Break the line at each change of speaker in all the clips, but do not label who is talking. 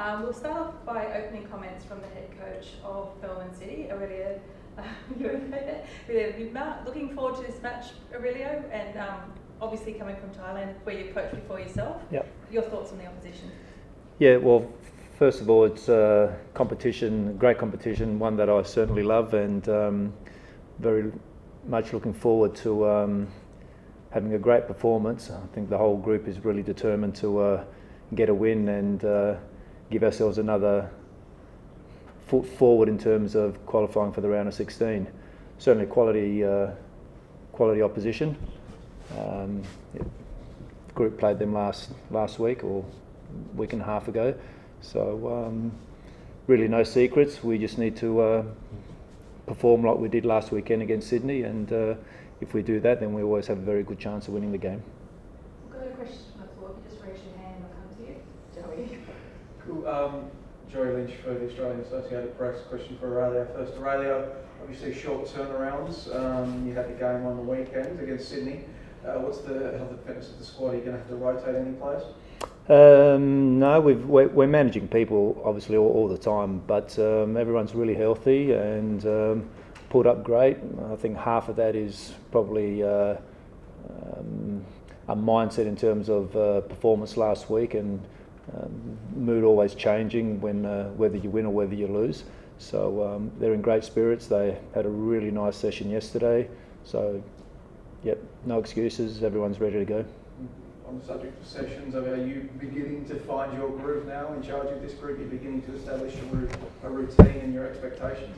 We'll start off by opening comments from the head coach of Melbourne City, Aurelio Vidmar. Looking forward to this match, Aurelio, and obviously coming from Thailand, where you've coached before yourself.
Yep.
Your thoughts on the opposition?
Yeah, well, first of all, it's a competition, great competition, one that I certainly love, and very much looking forward to having a great performance. I think the whole group is really determined to get a win and give ourselves another foot forward in terms of qualifying for the round of 16. Certainly quality opposition. The group played them last week or week and a half ago, so really no secrets. We just need to perform like we did last weekend against Sydney, and if we do that, then we always have a very good chance of winning the game.
I've got a question on the floor. If you just raise your hand, I'll come to you. Joey.
Cool. Joey Lynch for the Australian Associated Press. Question for Aurelio first. Aurelio, obviously short turnarounds. You had the game on the weekend against Sydney. What's the health and fitness of the squad? Are you going to have to rotate any players?
No, we're managing people obviously all the time, but everyone's really healthy and pulled up great. I think half of that is probably a mindset in terms of performance last week, and mood always changing when whether you win or whether you lose. So they're in great spirits. They had a really nice session yesterday. So, yep, no excuses. Everyone's ready to go.
On the subject of sessions, are you beginning to find your groove now in charge of this group? You're beginning to establish a routine and your expectations?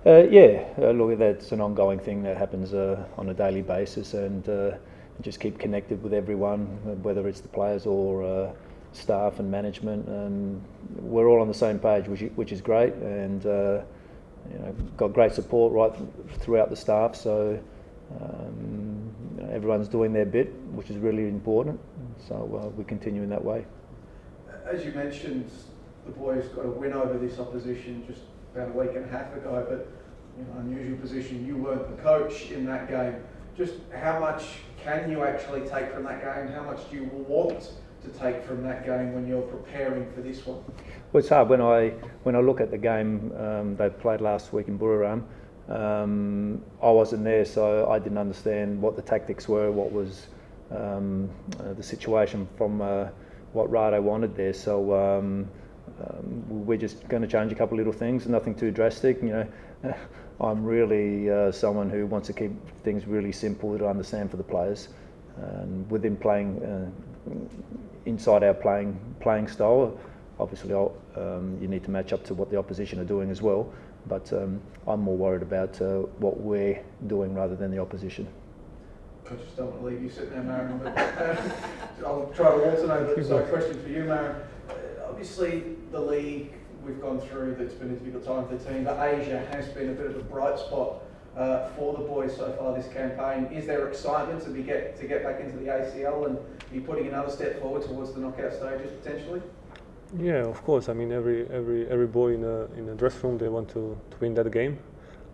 Look, that's an ongoing thing that happens on a daily basis, and just keep connected with everyone, whether it's the players or staff and management, and we're all on the same page, which is great, and got great support right throughout the staff. So everyone's doing their bit, which is really important. So we continue in that way.
As you mentioned, the boys got a win over this opposition just about a week and a half ago, but unusual position. You weren't the coach in that game. Just how much can you actually take from that game? How much do you want to take from that game when you're preparing for this one?
Well, it's hard when I look at the game they played last week in Buriram. I wasn't there, so I didn't understand what the tactics were, what was the situation from what Rado wanted there. So we're just going to change a couple of little things, nothing too drastic. I'm really someone who wants to keep things really simple to understand for the players. Within playing inside our playing style, obviously you need to match up to what the opposition are doing as well. But I'm more worried about what we're doing rather than the opposition.
I just don't want to leave you sitting there, Marin, but I'll try to alternate. So, question for you, Marin. Obviously, the league we've gone through, that's been a difficult time for the team, but Asia has been a bit of a bright spot for the boys so far this campaign. Is there excitement to get back into the ACL and be putting another step forward towards the knockout stages potentially?
Yeah, of course. I mean, every boy in a dressing room, they want to win that game.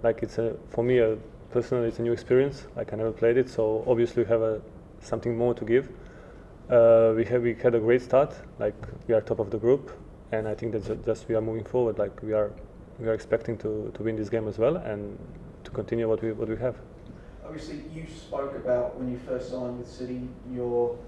Like for me personally, it's a new experience. Like I never played it, so obviously we have something more to give. We had a great start. Like we are top of the group, and I think that just we are moving forward. Like we are expecting to win this game as well and to continue what we have.
Obviously, you spoke about when you first signed with City, your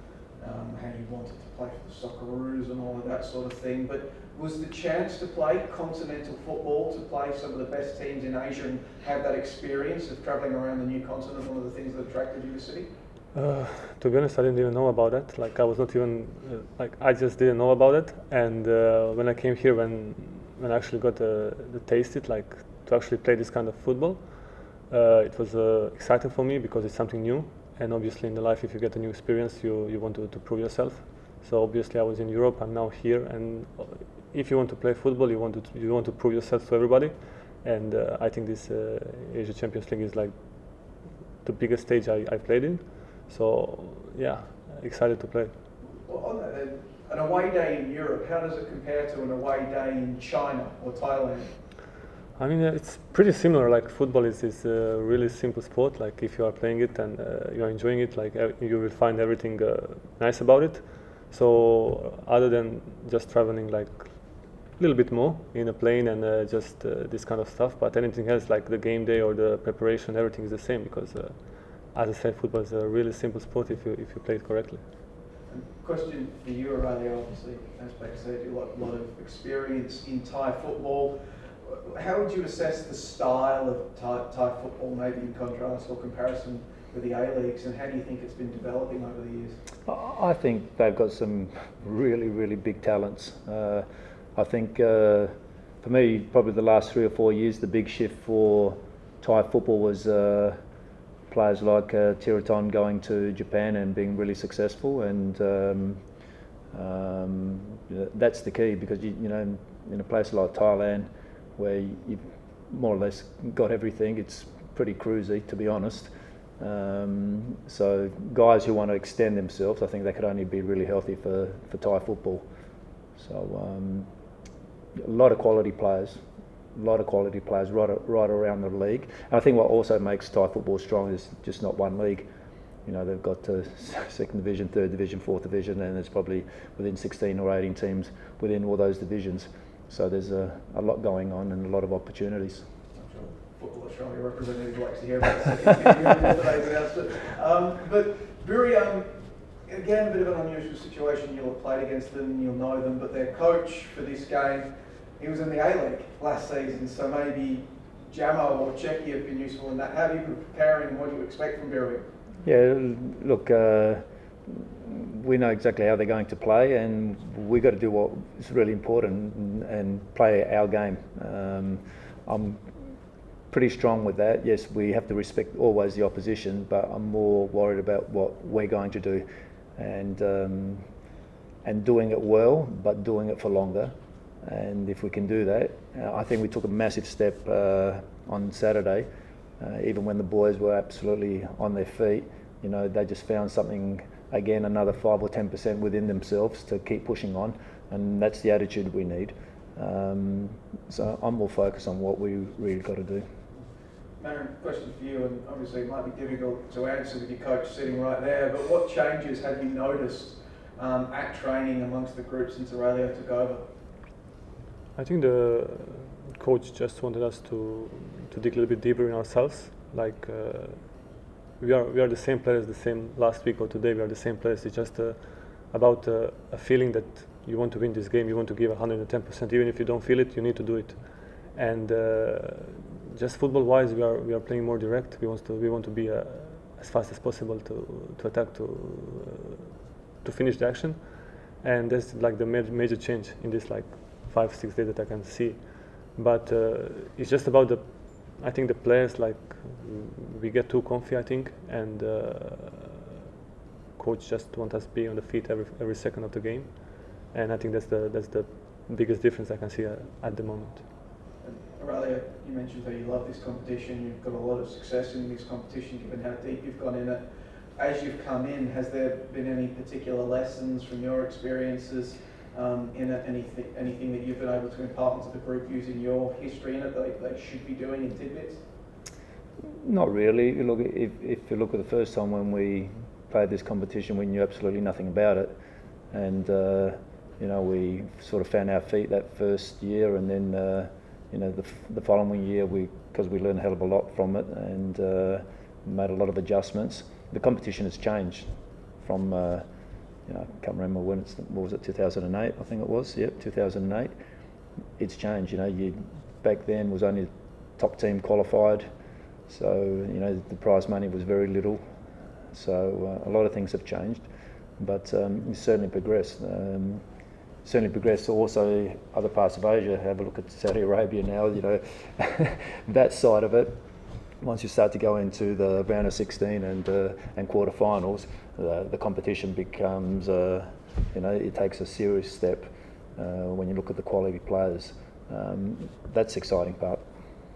how you wanted to play for the Socceroos and all of that sort of thing, but was the chance to play continental football, to play some of the best teams in Asia and have that experience of travelling around the new continent, one of the things that attracted you to City?
To be honest, I didn't even know about it. Like I was not even I just didn't know about it. And when I came here, when I actually got the taste it, like to actually play this kind of football, it was exciting for me because it's something new. And obviously in the life, if you get a new experience, you want to prove yourself. So obviously I was in Europe, I'm now here, and if you want to play football, you want to prove yourself to everybody. And I think this Asia Champions League is like the biggest stage I played in. So yeah, excited to play.
Well, on that, an away day in Europe, how does it compare to an away day in China or Thailand?
I mean, it's pretty similar. Like football is a really simple sport. Like if you are playing it and you are enjoying it, like you will find everything nice about it. So other than just traveling like little bit more in a plane and just this kind of stuff. But anything else, like the game day or the preparation, everything is the same because, as I said, football is a really simple sport if you play it correctly.
And question for you, Aurelio, obviously, as Beck said, you have a lot of experience in Thai football. How would you assess the style of Thai football, maybe in contrast or comparison with the A-Leagues, and how do you think it's been developing over the years?
I think they've got some really, really big talents. I think for me, probably the last 3 or 4 years, the big shift for Thai football was players like Tiraton going to Japan and being really successful, and that's the key, because you know, in a place like Thailand where you've more or less got everything, it's pretty cruisy, to be honest. So guys who want to extend themselves, I think they could only be really healthy for Thai football. So a lot of quality players right around the league. And I think what also makes Thai football strong is just not one league. You know, they've got second division, third division, fourth division, and there's probably within 16 or 18 teams within all those divisions. So there's a lot going on and a lot of opportunities.
I'm sure Football Australia representative likes to hear about today's announcement. But Buriram, again, a bit of an unusual situation. You'll have played against them, you'll know them, but their coach for this game, he was in the A-League last season, so maybe Jamo or Checky have been useful in that. How have you been preparing, and what do you expect from Buriram?
Yeah, look, we know exactly how they're going to play, and we've got to do what is really important and play our game. I'm pretty strong with that. Yes, we have to respect always the opposition, but I'm more worried about what we're going to do, and doing it well, but doing it for longer. And if we can do that, I think we took a massive step on Saturday. Even when the boys were absolutely on their feet, you know, they just found something, again, another 5 or 10% within themselves to keep pushing on, and that's the attitude we need. So I'm more focused on what we really got to do.
Marin, question for you, and obviously it might be difficult to answer with your coach sitting right there, but what changes have you noticed at training amongst the group since Aurelio took over?
I think the coach just wanted us to dig a little bit deeper in ourselves. Like we are the same players, the same last week or today. We are the same players. It's just about a feeling that you want to win this game. You want to give 110%. Even if you don't feel it, you need to do it. And just football-wise, we are playing more direct. We want to be as fast as possible to attack, to finish the action. And that's like the major change in this 5-6 days that I can see. But it's just about I think the players, we get too comfy, I think, and coach just want us to be on the feet every second of the game, and I think that's the biggest difference I can see at the moment.
Aurelio, you mentioned that you love this competition. You've got a lot of success in this competition, given how deep you've gone in it. As you've come in, has there been any particular lessons from your experiences in it, anything that you've been able to impart into the group using your history in it that they should be doing in tidbits?
Not really. Look, if you look at the first time when we played this competition, we knew absolutely nothing about it, and you know, we sort of found our feet that first year, and then you know, the following year, because we learned a hell of a lot from it and made a lot of adjustments. The competition has changed from. You know, I can't remember when what was it, 2008, I think it was, yep, 2008. It's changed, you know, back then was only top team qualified, so, you know, the prize money was very little, so a lot of things have changed, but it's certainly progressed. Also other parts of Asia, have a look at Saudi Arabia now, you know, that side of it. Once you start to go into the round of 16 and quarterfinals, the competition becomes, you know, it takes a serious step when you look at the quality players. That's the exciting part.